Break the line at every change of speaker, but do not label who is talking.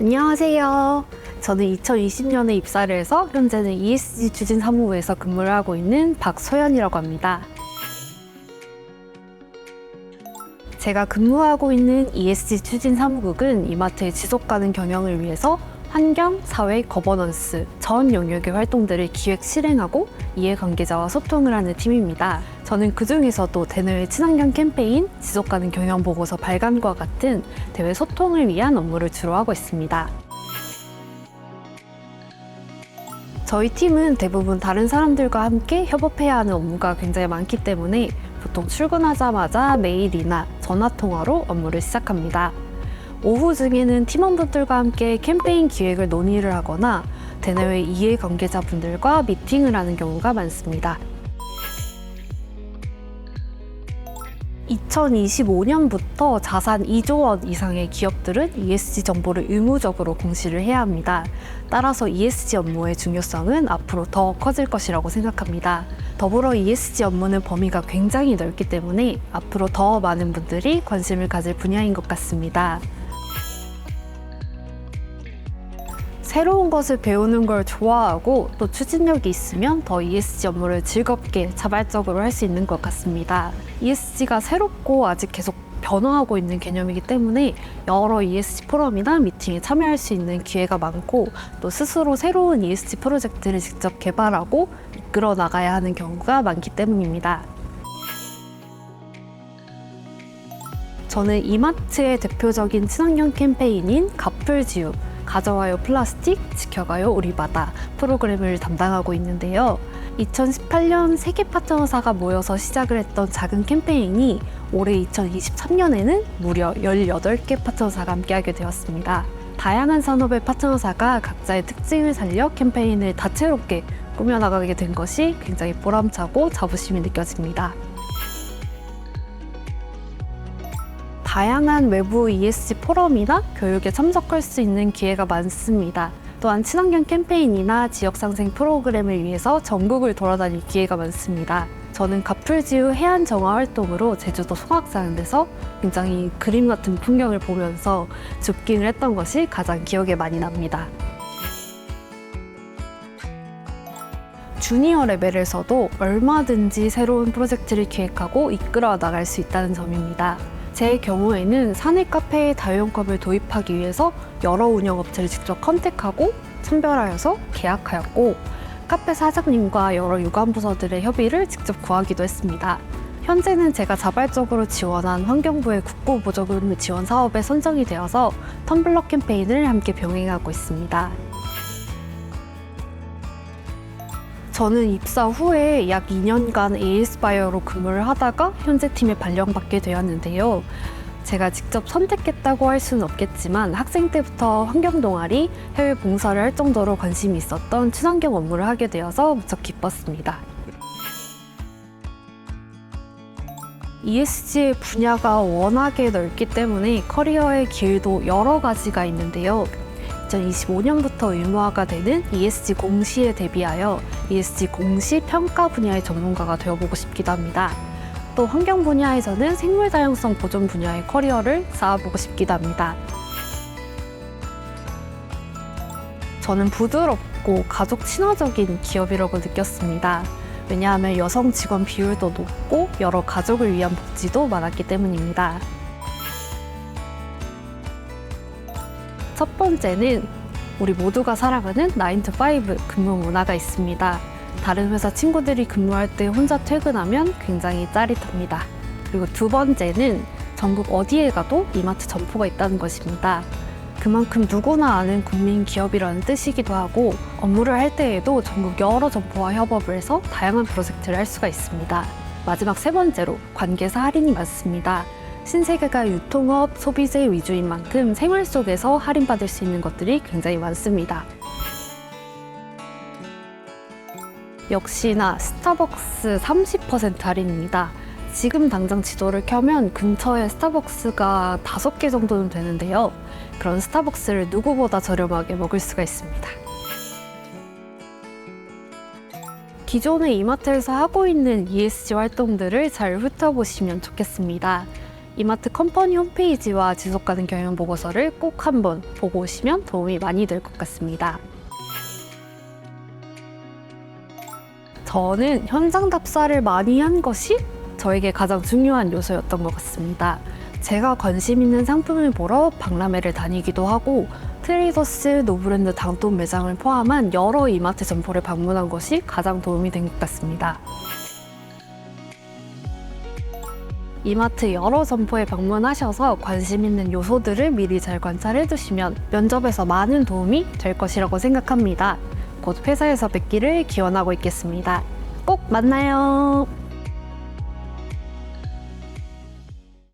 안녕하세요. 저는 2020년에 입사를 해서 현재는 ESG 추진 사무부에서 근무를 하고 있는 박소연이라고 합니다. 제가 근무하고 있는 ESG 추진 사무국은 이마트의 지속 가능 경영을 위해서 환경, 사회, 거버넌스 전 영역의 활동들을 기획, 실행하고 이해관계자와 소통을 하는 팀입니다. 저는 그중에서도 대내외 친환경 캠페인, 지속 가능 경영 보고서 발간과 같은 대외 소통을 위한 업무를 주로 하고 있습니다. 저희 팀은 대부분 다른 사람들과 함께 협업해야 하는 업무가 굉장히 많기 때문에 보통 출근하자마자 메일이나 전화통화로 업무를 시작합니다. 오후 중에는 팀원분들과 함께 캠페인 기획을 논의를 하거나 대내외 이해관계자분들과 미팅을 하는 경우가 많습니다. 2025년부터 자산 2조 원 이상의 기업들은 ESG 정보를 의무적으로 공시를 해야 합니다. 따라서 ESG 업무의 중요성은 앞으로 더 커질 것이라고 생각합니다. 더불어 ESG 업무는 범위가 굉장히 넓기 때문에 앞으로 더 많은 분들이 관심을 가질 분야인 것 같습니다. 새로운 것을 배우는 걸 좋아하고 또 추진력이 있으면 더 ESG 업무를 즐겁게 자발적으로 할 수 있는 것 같습니다. ESG가 새롭고 아직 계속 변화하고 있는 개념이기 때문에 여러 ESG 포럼이나 미팅에 참여할 수 있는 기회가 많고 또 스스로 새로운 ESG 프로젝트를 직접 개발하고 이끌어 나가야 하는 경우가 많기 때문입니다. 저는 이마트의 대표적인 친환경 캠페인인 가풀지우 가져와요 플라스틱, 지켜가요 우리 바다 프로그램을 담당하고 있는데요. 2018년 세계 파트너사가 모여서 시작을 했던 작은 캠페인이 올해 2023년에는 무려 18개 파트너사가 함께하게 되었습니다. 다양한 산업의 파트너사가 각자의 특징을 살려 캠페인을 다채롭게 꾸며나가게 된 것이 굉장히 보람차고 자부심이 느껴집니다. 다양한 외부 ESG 포럼이나 교육에 참석할 수 있는 기회가 많습니다. 또한 친환경 캠페인이나 지역상생 프로그램을 위해서 전국을 돌아다닐 기회가 많습니다. 저는 가풀지우 해안 정화 활동으로 제주도 송악산에서 굉장히 그림 같은 풍경을 보면서 줍깅을 했던 것이 가장 기억에 많이 납니다. 주니어 레벨에서도 얼마든지 새로운 프로젝트를 기획하고 이끌어 나갈 수 있다는 점입니다. 제 경우에는 사내 카페에 다용컵을 도입하기 위해서 여러 운영업체를 직접 컨택하고 선별하여서 계약하였고 카페 사장님과 여러 유관부서들의 협의를 직접 구하기도 했습니다. 현재는 제가 자발적으로 지원한 환경부의 국고보조금 지원 사업에 선정이 되어서 텀블러 캠페인을 함께 병행하고 있습니다. 저는 입사 후에 약 2년간 AS바이오로 근무를 하다가 현재 팀에 발령받게 되었는데요. 제가 직접 선택했다고 할 수는 없겠지만 학생 때부터 환경동아리, 해외 봉사를 할 정도로 관심이 있었던 친환경 업무를 하게 되어서 무척 기뻤습니다. ESG의 분야가 워낙에 넓기 때문에 커리어의 길도 여러 가지가 있는데요. 2025년부터 의무화가 되는 ESG 공시에 대비하여 ESG 공시 평가 분야의 전문가가 되어보고 싶기도 합니다. 또 환경 분야에서는 생물 다양성 보존 분야의 커리어를 쌓아보고 싶기도 합니다. 저는 부드럽고 가족 친화적인 기업이라고 느꼈습니다. 왜냐하면 여성 직원 비율도 높고 여러 가족을 위한 복지도 많았기 때문입니다. 첫 번째는 우리 모두가 사랑하는 9to5 근무 문화가 있습니다. 다른 회사 친구들이 근무할 때 혼자 퇴근하면 굉장히 짜릿합니다. 그리고 두 번째는 전국 어디에 가도 이마트 점포가 있다는 것입니다. 그만큼 누구나 아는 국민 기업이라는 뜻이기도 하고 업무를 할 때에도 전국 여러 점포와 협업을 해서 다양한 프로젝트를 할 수가 있습니다. 마지막 세 번째로 관계사 할인이 많습니다. 신세계가 유통업, 소비재 위주인 만큼 생활 속에서 할인받을 수 있는 것들이 굉장히 많습니다. 역시나 스타벅스 30% 할인입니다. 지금 당장 지도를 켜면 근처에 스타벅스가 5개 정도는 되는데요. 그런 스타벅스를 누구보다 저렴하게 먹을 수가 있습니다. 기존의 이마트에서 하고 있는 ESG 활동들을 잘 훑어보시면 좋겠습니다. 이마트 컴퍼니 홈페이지와 지속가능 경영 보고서를 꼭 한번 보고 오시면 도움이 많이 될 것 같습니다. 저는 현장 답사를 많이 한 것이 저에게 가장 중요한 요소였던 것 같습니다. 제가 관심 있는 상품을 보러 박람회를 다니기도 하고 트레이더스, 노브랜드 당돈 매장을 포함한 여러 이마트 점포를 방문한 것이 가장 도움이 된 것 같습니다. 이마트 여러 점포에 방문하셔서 관심 있는 요소들을 미리 잘 관찰해 두시면 면접에서 많은 도움이 될 것이라고 생각합니다. 곧 회사에서 뵙기를 기원하고 있겠습니다. 꼭 만나요.